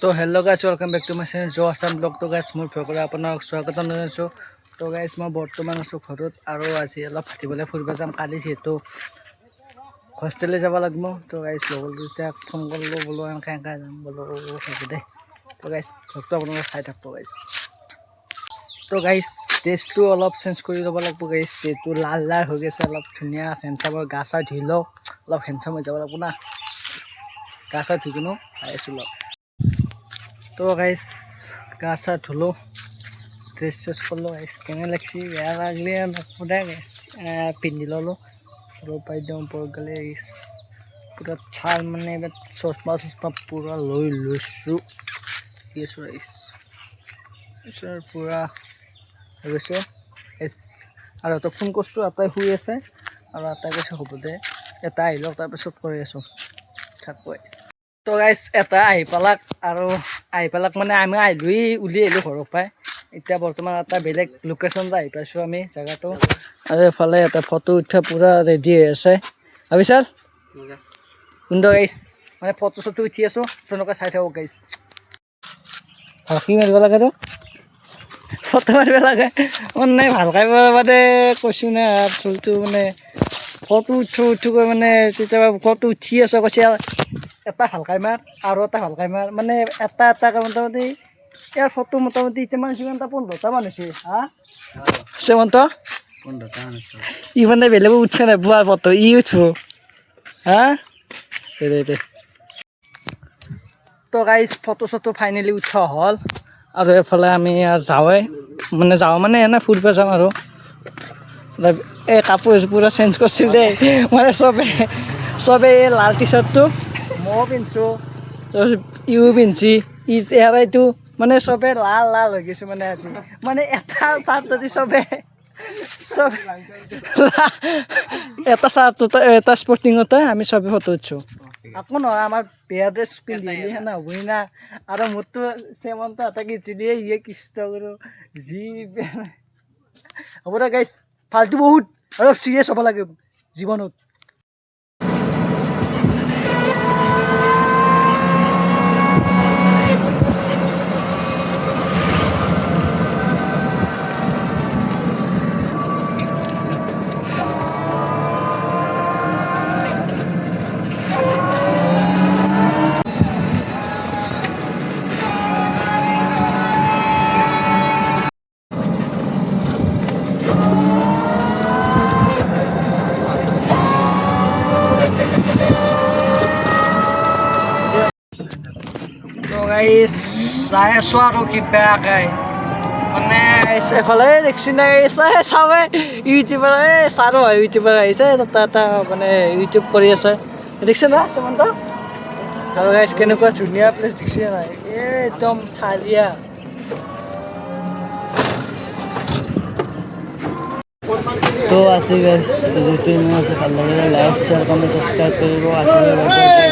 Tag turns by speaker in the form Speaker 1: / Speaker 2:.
Speaker 1: तो hello guys welcome back to my channel जो Assam blog. तो गाइस मोर फेवरेट आपनक स्वागतम जनाइছো। तो गाइस मैं बर्तमान आছো घरत आरो আজি অলপ ফাটিবলে ফুৰিব যাম কালি যেটো হোস্টেলে যাব লাগব। तो गाइस লগল দুটা ফোন কৰলো বলো এনকা এনকা যাম বলো হ'ব দে। तो गाइस ফটো আপোনাক চাই থাকব गाइस। तो गाइस টেষ্টটো অলপ চেঞ্জ কৰি ল'ব লাগব गाइस। যেটো লাল লাল হৈ গৈছে অলপ ধুনিয়া সেন্সাবৰ গাছা ধুইলো অলপ হেনসাম হৈ যাব লাগব না। গাছা ধুইনো আইছো লগ। तो गाइस गासा धुलो ड्रेस चेस करलो गाइस केने लगसी बेया लागले नखुदा गाइस पिंदि ललो रो पाइ दम पर गले गाइस पूरा छाल माने बे चश्मा पूरा लई लसु ये गाइस सर पूरा হৈছে আৰু তো ফোন কৰছো আটাই শুই আছে আৰু আটাই কৈছে হ'ব দে এটা আহিলো তাৰ পিছত কৰি আছো থাকব। तो गाइस এটা আহি পালাক আৰু আহি পালাক মানে আমি আইলুই উলি আইলো ঘৰৰ পাই এতিয়া বৰ্তমান এটা বেলেগ লোকেশন আহি পাইছো আমি জায়গাটো আৰু এফালে এটা ফটো উঠা পুৰা ৰেডি হৈ আছে আবিচাল কুndo গাইস মানে ফটো চটো উঠি আছো তোনকা চাই থাকো গাইস কি মাৰিব লাগে তো ফটো মাৰিব লাগে মানে ভালকৈ মানে কৈছো না চলটো মানে ফটো উঠো মানে তেতিয়া ফটো উঠি আছে কৈছে এটা হালকাই মাৰ আৰু এটা হালকাই মাৰ মানে এটা মোটামুটি ইয়াৰ ফটো মোটামুটি ইমান সিমানটা 15টা মান হৈছে হা সেমন্ত 15টা মান আছে ই মানে বেলেগ উঠছে না বুৱাৰ ফটো ই উঠব হা ৰে তো গাইস ফটো চটো ফাইনালি উঠা হল আৰু এফালে আমি যাওঁৱে মানে যাওঁ মানে এনে ফুৰিব যাম আৰু এই কাপোৰ পুৰা চেঞ্জ কৰিছিল দেই মানে চবে লাল টি চাৰ্টটো মই পিন্ধছো ইউ পিন্ধছি ইটো মানে চবে লাল লাল হৈ গৈছে মানে আজি মানে এটা চাৰ্ট যদি চবে এটা চাৰ্ট এটা স্পৰ্টিঙতে আমি চবে ফটো উঠছো আকৌ নহয় আমাৰ বেয়া ড্ৰেছ পিন্ধিলি হেনা হ'বই না আৰু মোৰতো চেমন্ত হাতাকি চিলিয়ে ইয়ে কৃষ্ণ গুৰু যি হ'ব দে গাইছ ফাল্টু বহুত অলপ চিৰিয়াছ হ'ব লাগে জীৱনত। तो गाइस চাই আছো আৰু কিবা কাই মানে এফালে দেখছি না চাবে ইউটিউবাৰ চাৰো হয় ইউটিউবাৰ আহিছে এটা মানে ইউটিউব কৰি আছে দেখছে না সেমন্ত আৰু গাইস কেনেকুৱা ধুনীয়া প্লেচ দেখছি নাই একদম চালিয়া তো আজি গাইস ভিডিওটো ইমান আছে ভাল লাগিলে লাইক শ্বেয়াৰ কমেণ্ট সাবস্ক্ৰাইব কৰিব আছে।